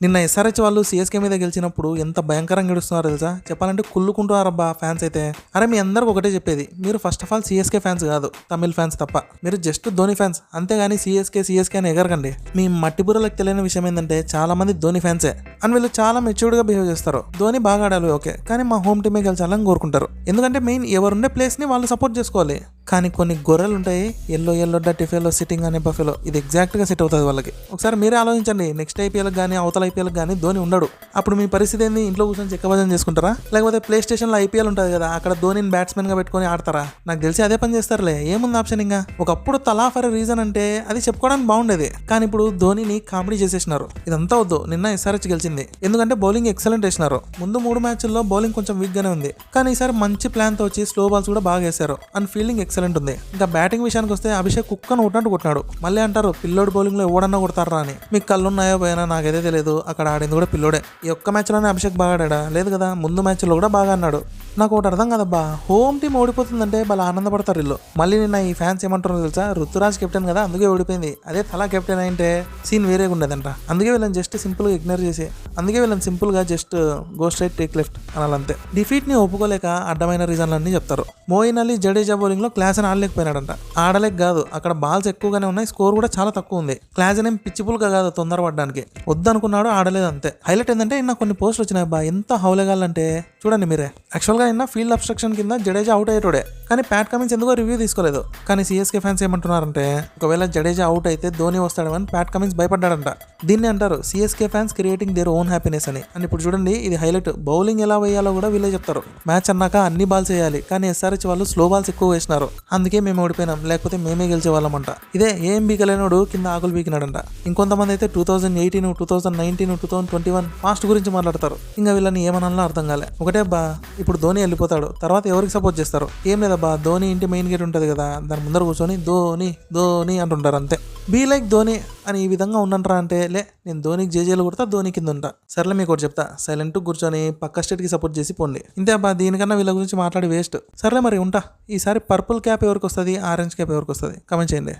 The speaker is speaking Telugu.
నిన్న ఎస్ఆర్హెచ్ వాళ్ళు సిఎస్కే మీద గెలిచినప్పుడు ఎంత భయంకరంగా గెలుస్తున్నారో తెలుసా? చెప్పాలంటే కుళ్ళుకుంటున్నారబ్బా ఫ్యాన్స్ అయితే. అరే మీ అందరికి ఒకటే చెప్పేది, మీరు first of all CSK fans కాదు, తమిళ్ ఫ్యాన్స్ తప్ప. మీరు జస్ట్ ధోని ఫ్యాన్స్ అంతేగాని సిఎస్కే అని ఎగరకండి. మీ మట్టి బుర్రలకు తెలియని విషయం ఏంటంటే చాలా మంది ధోని ఫ్యాన్సే అని వీళ్ళు చాలా మెచ్యూర్డ్ గా బిహేవ్ చేస్తారు. ధోని బాగా ఆడాలి ఓకే, కానీ మా హోమ్ టీమే గెలిచాలని కోరుకుంటారు. ఎందుకంటే మెయిన్ ఎవరుండే ప్లేస్ ని వాళ్ళు సపోర్ట్ చేసుకోవాలి. కానీ కొన్ని గొర్రెలు ఉంటాయి, ఎల్లో డర్టీ ఫెలో సిట్టింగ్ అనే బఫెలో, ఇది ఎగ్జాక్ట్ గా సెట్ అవుతుంది వాళ్ళకి. ఒకసారి మీరే ఆలోచించండి, నెక్స్ట్ ఐపీఎల్ కానీ అవతల ఐపీఎల్ కానీ ధోని ఉండడు. అప్పుడు మీ పరిస్థితి ఏంది? ఇంట్లో కూర్చొని చెక్కబజం చేసుకుంటారా? లేకపోతే ప్లే స్టేషన్ లో ఐపీఎల్ ఉంటుంది కదా, అక్కడ ధోనిని బ్యాట్స్మెన్ గా పెట్టుకొని ఆడతారా? నాకు తెలిసి అదే పని చేస్తారులే, ఏముంది ఆప్షన్. ఇంకా ఒకప్పుడు తలా ఫర్ రీజన్ అంటే అది చెప్పుకోవడానికి బాగుండేది, కానీ ఇప్పుడు ధోనిని కామెడీ చేసేసినారు. ఇదంతా వద్దు. నిన్న ఎస్ఆర్హెచ్ గెలిచింది ఎందుకంటే బౌలింగ్ ఎక్సలెంట్ వేసినారు. ముందు 3 మ్యాచ్ల్లో బౌలింగ్ కొంచెం వీక్ గానే ఉంది, కానీ ఈసారి మంచి ప్లాన్ తో వచ్చి స్లో బాల్స్ కూడా బాగా వేశారు అండ్ ఫీల్డింగ్ ఎక్సలెంట్ ఉంది. ఇంకా బ్యాటింగ్ విషయానికి వస్తే అభిషేక్ కుక్కను కొట్టినట్టు కొట్టినాడు. మళ్ళీ అంటారు పిల్లోడు బౌలింగ్ లో ఎవడన్నా కొడతారా అని. మీకు కళ్ళున్నాయో పోయినా నాకైతే తెలియదు, అక్కడ ఆడింది కూడా పిల్లోడే. ఈ ఒక్క మ్యాచ్ లోనే అభిషేక్ బాగా ఆడా లేదు కదా, ముందు మ్యాచ్ లో కూడా బాగా అన్నాడు. నాకు ఒకటి అర్థం కదబ్బా, హోమ్ టీం ఓడిపోతుందంటే వాళ్ళు ఆనందపడతారు వీళ్ళు. మళ్ళీ నిన్న ఈ ఫ్యాన్స్ ఏమంటారో తెలుసా? రుతురాజ్ కెప్టెన్ కదా అందుకే ఓడిపోయింది, అదే తలా కెప్టెన్ అయితే సీన్ వేరేగా ఉండేదంట. అందుకే వీళ్ళని జస్ట్ సింపుల్ గా ఇగ్నోర్ చేసి, అందుకే వీళ్ళని సింపుల్ గా just go straight take left అనాలంతే. డిఫీట్ ని ఒప్పుకోలేక అడ్డమైన రీజన్లన్నీ చెప్తారు. మోయిన్ అలీ జడేజా బౌలింగ్ లో క్లాస్ అని ఆడలేకపోయినాడంట. ఆడలేక కాదు, అక్కడ బాల్స్ ఎక్కువగానే ఉన్నాయి, స్కోర్ కూడా చాలా తక్కువ ఉంది. క్లాస్ ఏం పిచ్చిపుల్గా కాదు తొందరపడడానికి, వద్దనుకున్నాడు ఆడలేదు అంతే. హైలైట్ ఏంటంటే నిన్న కొన్ని పోస్టులు వచ్చినాయి బా, ఎంత హౌలేగాలంటే చూడండి మీరే. యాక్చువల్గా నిన్న ఫీల్డ్ అబ్స్ట్రక్షన్ కింద జడేజా అవుట్ అయ్యేటోడే, కానీ ప్యాట్ కమిన్స్ ఎందుకో రివ్యూ తీసుకోలేదు. కానీ సిఎస్కే ఫ్యాన్స్ ఏమంటున్నారంటే ఒకవేళ జడేజా అవుట్ అయితే ధోని వస్తాడని ప్యాట్ కమిన్స్ భయపడ్డాడంట. దీన్ని అంటారు CSK fans creating their own happiness అని. అండ్ ఇప్పుడు చూడండి ఇది హైలైట్, బౌలింగ్ ఎలా వేయాలో కూడా వీళ్ళే చెప్తారు. మ్యాచ్ అన్నాక అన్ని బాల్స్ వేయాలి, కానీ ఎస్ఆర్హెచ్ వాళ్ళు స్లో బాల్స్ ఎక్కువ వేసినారు, అందుకే మేము ఓడిపోయినాం, లేకపోతే మేమే గెలిచే వాళ్ళమంట. ఇదే ఏం బీకలేనోడు కింద ఆకులు బీకినాడంట. ఇంకొంతమంది అయితే 2018, 2019, 2021 పాస్ట్ గురించి మాట్లాడతారు. ఇంకా వీళ్ళని ఏమనాలో అర్థం కాలే. ఒకటే బా, ఇప్పుడు ధోని వెళ్ళిపోతాడు, తర్వాత ఎవరికి సపోర్ట్ చేస్తారు? ఏం లేదబ్బా, ధోని ఇంటి మెయిన్ గేట్ ఉంటుంది కదా, దాని ముందర కూర్చొని ధోని ధోని అంటుంటారు అంతే. బీ లైక్ ధోని అని ఈ విధంగా ఉండంటారా అంటే, లే నేను ధోనికి జేజేలు కొడతా, ధోని కింద ఉంటా. సర్లే మీకు ఒకటి చెప్తా, సైలెంట్ కూర్చొని పక్క స్టేట్ కి సపోర్ట్ చేసి పోండి. ఇంతే అబ్బా, దీనికన్నా వీళ్ళ గురించి మాట్లాడి వేస్ట్. సర్లే మరి ఉంటా. ఈసారి పర్పుల్ క్యాప్ ఎవరికి వస్తుంది, ఆరెంజ్ క్యాప్ ఎవరికి వస్తుంది? కమెంట్ చేయండి.